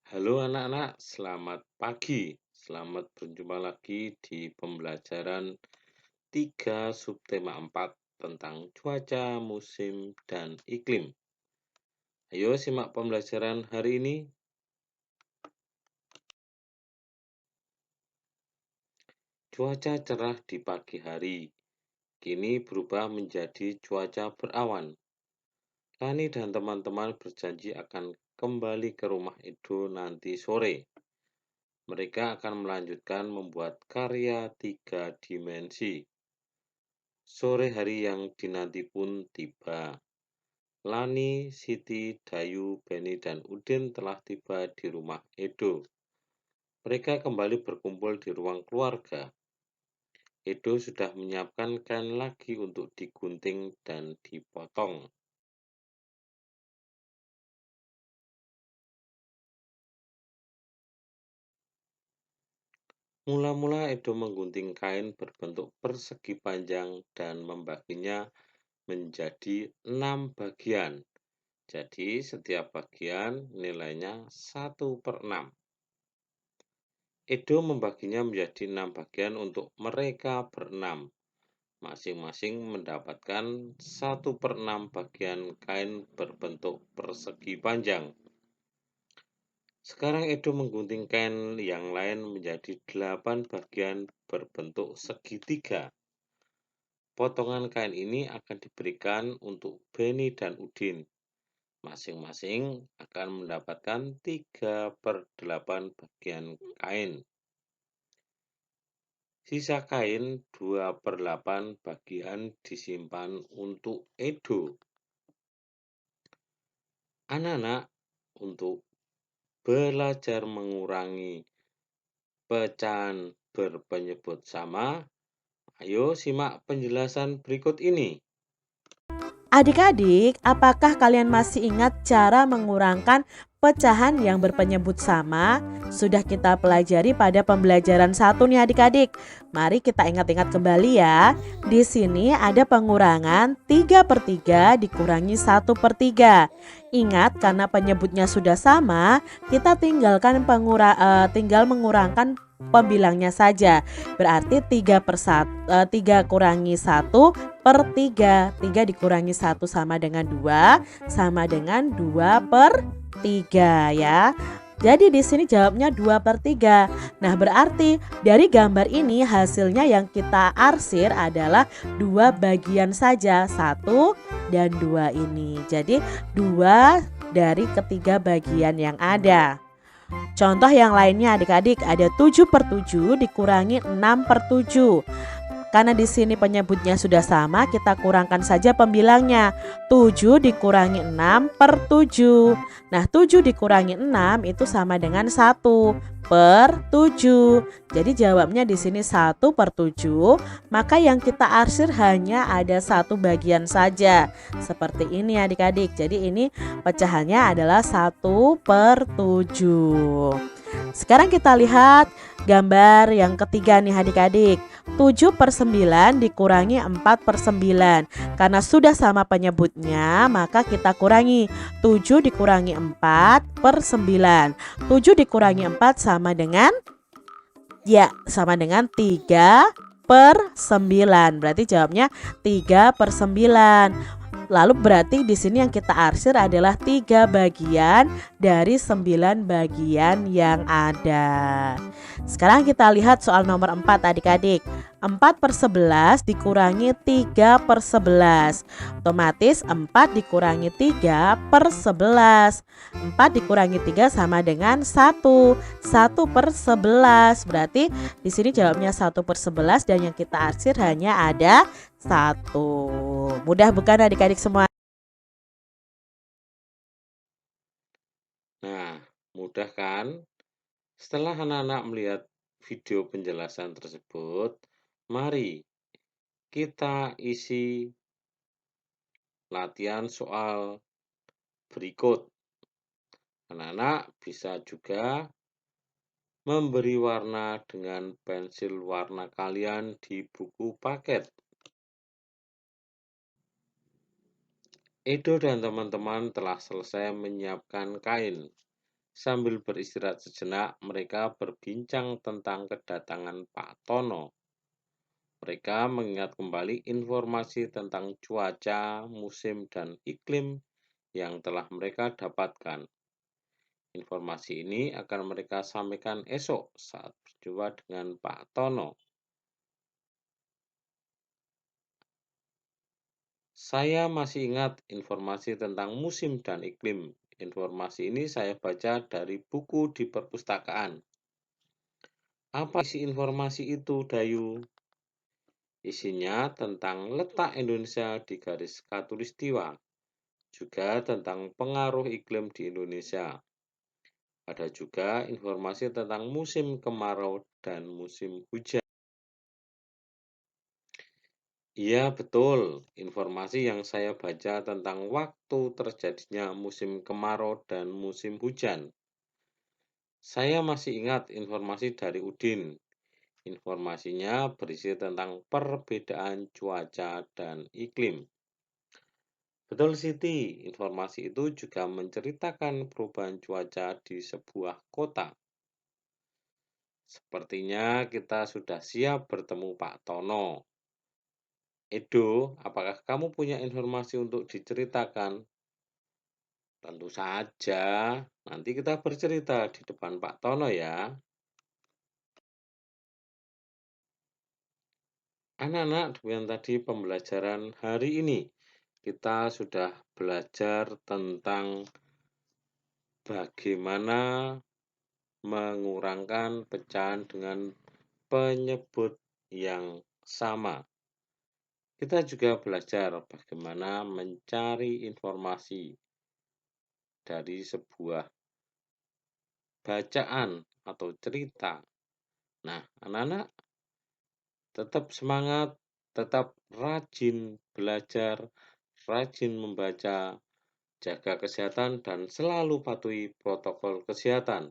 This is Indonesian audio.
Halo anak-anak, selamat pagi. Selamat berjumpa lagi di pembelajaran 3 subtema 4 tentang cuaca, musim, dan iklim. Ayo simak pembelajaran hari ini. Cuaca cerah di pagi hari, kini berubah menjadi cuaca berawan. Lani dan teman-teman berjanji akan kembali ke rumah Edo nanti sore. Mereka akan melanjutkan membuat karya 3 dimensi. Sore hari yang dinanti pun tiba. Lani, Siti, Dayu, Beni, dan Udin telah tiba di rumah Edo. Mereka kembali berkumpul di ruang keluarga. Edo sudah menyiapkan kain lagi untuk digunting dan dipotong. Mula-mula Edo menggunting kain berbentuk persegi panjang dan membaginya menjadi 6 bagian. Jadi setiap bagian nilainya 1/6. Edo membaginya menjadi 6 bagian untuk mereka berenam. Masing-masing mendapatkan 1/6 bagian kain berbentuk persegi panjang. Sekarang Edo menggunting kain yang lain menjadi 8 bagian berbentuk segitiga. Potongan kain ini akan diberikan untuk Beni dan Udin. Masing-masing akan mendapatkan 3/8 bagian kain. Sisa kain 2/8 bagian disimpan untuk Edo. Anak-anak, untuk belajar mengurangi pecahan berpenyebut sama, ayo simak penjelasan berikut ini. Adik-adik, apakah kalian masih ingat cara mengurangkan pecahan yang berpenyebut sama? Sudah kita pelajari pada pembelajaran 1 nih adik-adik. Mari kita ingat-ingat kembali ya. Di sini ada pengurangan 3/3 dikurangi 1/3. Ingat, karena penyebutnya sudah sama, kita tinggal mengurangkan pembilangnya saja. Berarti 3 kurangi 1/3. 3 dikurangi 1 sama dengan 2, sama dengan 2/3 ya. Jadi di sini jawabnya 2/3. Nah, berarti dari gambar ini hasilnya yang kita arsir adalah 2 bagian saja, 1 dan 2 ini. Jadi 2 dari ketiga bagian yang ada. Contoh yang lainnya adik-adik, ada 7/7 dikurangi 6/7. Karena di sini penyebutnya sudah sama, kita kurangkan saja pembilangnya. 7 dikurangi 6/7. Nah, 7 dikurangi 6 itu sama dengan 1/7. Jadi jawabnya di sini 1/7. Maka yang kita arsir hanya ada 1 bagian saja. Seperti ini adik-adik. Jadi ini pecahannya adalah 1/7. Sekarang kita lihat gambar yang ketiga nih adik-adik. 7/9 dikurangi 4/9. Karena sudah sama penyebutnya, maka kita kurangi. 7 dikurangi 4/9. 7 dikurangi 4 sama dengan 3/9. Berarti jawabnya 3/9. Lalu berarti di sini yang kita arsir adalah 3 bagian dari 9 bagian yang ada. Sekarang kita lihat soal nomor 4 adik-adik. 4/11 dikurangi 3/11. Otomatis 4 dikurangi 3/11. 4 dikurangi 3 sama dengan 1. 1/11. Berarti di sini jawabnya 1/11 dan yang kita arsir hanya ada 1. Mudah bukan adik-adik semua? Nah, mudah kan? Setelah anak-anak melihat video penjelasan tersebut, mari kita isi latihan soal berikut. Anak-anak bisa juga memberi warna dengan pensil warna kalian di buku paket. Edo dan teman-teman telah selesai menyiapkan kain. Sambil beristirahat sejenak, mereka berbincang tentang kedatangan Pak Tono. Mereka mengingat kembali informasi tentang cuaca, musim, dan iklim yang telah mereka dapatkan. Informasi ini akan mereka sampaikan esok saat berjumpa dengan Pak Tono. Saya masih ingat informasi tentang musim dan iklim. Informasi ini saya baca dari buku di perpustakaan. Apa isi informasi itu, Dayu? Isinya tentang letak Indonesia di garis khatulistiwa, juga tentang pengaruh iklim di Indonesia. Ada juga informasi tentang musim kemarau dan musim hujan. Iya, betul. Informasi yang saya baca tentang waktu terjadinya musim kemarau dan musim hujan. Saya masih ingat informasi dari Udin. Informasinya berisi tentang perbedaan cuaca dan iklim. Betul, Siti. Informasi itu juga menceritakan perubahan cuaca di sebuah kota. Sepertinya kita sudah siap bertemu Pak Tono. Edo, apakah kamu punya informasi untuk diceritakan? Tentu saja, nanti kita bercerita di depan Pak Tono ya. Anak-anak, dengan tadi pembelajaran hari ini, kita sudah belajar tentang bagaimana mengurangkan pecahan dengan penyebut yang sama. Kita juga belajar bagaimana mencari informasi dari sebuah bacaan atau cerita. Nah, anak-anak tetap semangat, tetap rajin belajar, rajin membaca, jaga kesehatan, dan selalu patuhi protokol kesehatan.